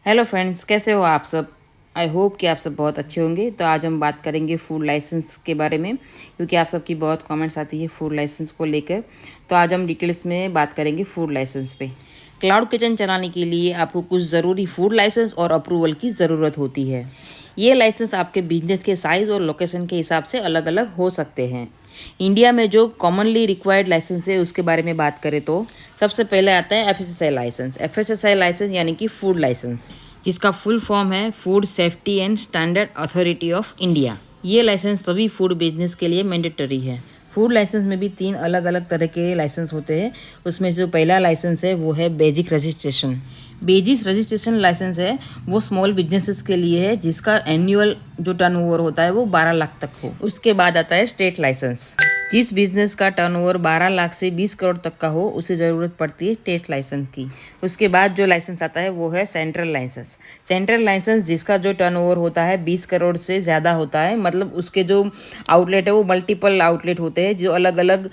Hello friends, कैसे हो आप सब। आई होप कि आप सब बहुत अच्छे होंगे। तो आज हम बात करेंगे फूड लाइसेंस के बारे में, क्योंकि आप सबकी बहुत कमेंट्स आती है फूड लाइसेंस को लेकर। तो आज हम डिटेल्स में बात करेंगे फूड लाइसेंस पे। क्लाउड किचन चलाने के लिए आपको कुछ ज़रूरी फूड लाइसेंस और अप्रूवल की ज़रूरत होती है। ये लाइसेंस आपके बिजनेस के साइज़ और लोकेशन के हिसाब से अलग अलग हो सकते हैं। इंडिया में जो कॉमनली रिक्वायर्ड लाइसेंस है उसके बारे में बात करें तो सबसे पहले आता है एफएसएसआई लाइसेंस। एफएसएसआई लाइसेंस यानी कि फूड लाइसेंस, जिसका फुल फॉर्म है food safety and standard authority of India. ये लाइसेंस सभी फूड बिजनेस के लिए मैंडेटरी है। फूड लाइसेंस में भी 3 अलग अलग तरह के लाइसेंस होते हैं। उसमें जो पहला लाइसेंस है वो है basic registration. Basic registration licence है वो स्मॉल बिजनेसेस के लिए है, जिसका एनुअल जो टर्नओवर होता है वो 12 लाख तक हो। उसके बाद आता है स्टेट लाइसेंस। जिस बिजनेस का टर्नओवर 12 लाख से 20 करोड़ तक का हो उसे ज़रूरत पड़ती है स्टेट लाइसेंस की। उसके बाद जो लाइसेंस आता है वो है सेंट्रल लाइसेंस। सेंट्रल लाइसेंस जिसका जो टर्नओवर होता है 20 करोड़ से ज़्यादा होता है, मतलब उसके जो आउटलेट है वो मल्टीपल आउटलेट होते हैं जो अलग अलग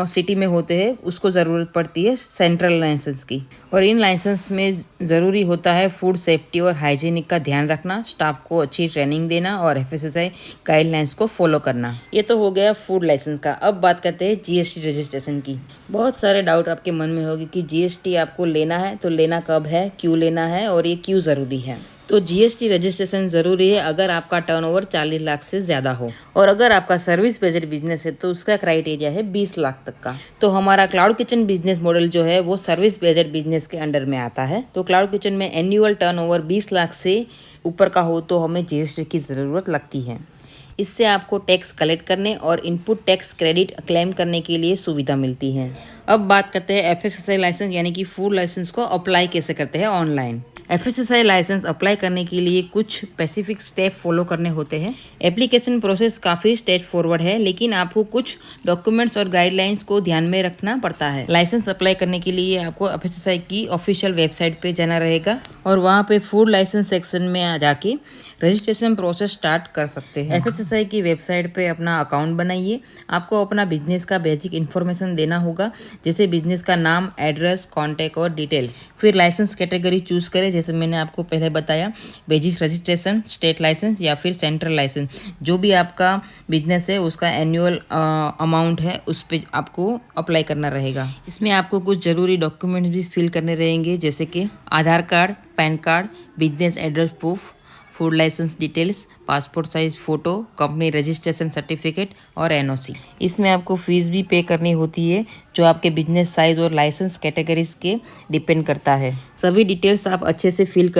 सिटी में होते हैं, उसको ज़रूरत पड़ती है सेंट्रल लाइसेंस की। और इन लाइसेंस में ज़रूरी होता है फूड सेफ्टी और हाइजीनिक का ध्यान रखना, स्टाफ को अच्छी ट्रेनिंग देना और एफएसएसआई गाइडलाइंस को फॉलो करना। ये तो हो गया फूड लाइसेंस का। अब बात करते हैं जीएसटी रजिस्ट्रेशन की। बहुत सारे डाउट आपके मन में होगी कि जीएसटी आपको लेना है तो लेना कब है, क्यों लेना है और ये क्यों ज़रूरी है। तो जीएसटी रजिस्ट्रेशन ज़रूरी है अगर आपका टर्नओवर 40 लाख से ज़्यादा हो, और अगर आपका सर्विस बेस्ड बिजनेस है तो उसका क्राइटेरिया है 20 लाख तक का। तो हमारा क्लाउड किचन बिजनेस मॉडल जो है वो सर्विस बेस्ड बिजनेस के अंडर में आता है। तो क्लाउड किचन में एनुअल टर्नओवर 20 लाख से ऊपर का हो तो हमें जीएसटी की ज़रूरत लगती है। इससे आपको टैक्स कलेक्ट करने और इनपुट टैक्स क्रेडिट क्लेम करने के लिए सुविधा मिलती है। अब बात करते हैं एफएसएसआई लाइसेंस यानी कि फूड लाइसेंस को अप्लाई कैसे करते हैं ऑनलाइन। एफएसएसआई लाइसेंस अप्लाई करने के लिए कुछ स्पेसिफिक स्टेप फॉलो करने होते हैं। एप्लीकेशन प्रोसेस काफ़ी स्ट्रेट फॉरवर्ड है, लेकिन आपको कुछ डॉक्यूमेंट्स और गाइडलाइंस को ध्यान में रखना पड़ता है। लाइसेंस अप्लाई करने के लिए आपको एफएसएसआई की ऑफिशियल वेबसाइट पे जाना रहेगा और वहाँ पे फूड लाइसेंस सेक्शन में जाके रजिस्ट्रेशन प्रोसेस स्टार्ट कर सकते हैं। एफएसएसआई की वेबसाइट पे अपना अकाउंट बनाइए। आपको अपना बिजनेस का बेसिक इन्फॉर्मेशन देना होगा, जैसे बिजनेस का नाम, एड्रेस, कॉन्टैक्ट और डिटेल्स। फिर लाइसेंस कैटेगरी चूज करें, जैसे मैंने आपको पहले बताया, बेसिक रजिस्ट्रेशन, स्टेट लाइसेंस या फिर सेंट्रल लाइसेंस। जो भी आपका बिजनेस है उसका एनुअल अमाउंट है उस पर आपको अप्लाई करना रहेगा। इसमें आपको कुछ ज़रूरी डॉक्यूमेंट्स भी फिल करने रहेंगे, जैसे कि Aadhaar card, PAN card, business address proof, food licence details, passport size photo, company registration certificate और एनओसी। इसमें आपको फ़ीस भी पे करनी होती है, जो आपके बिजनेस साइज और लाइसेंस कैटेगरीज के डिपेंड करता है। सभी डिटेल्स आप अच्छे से फिल कर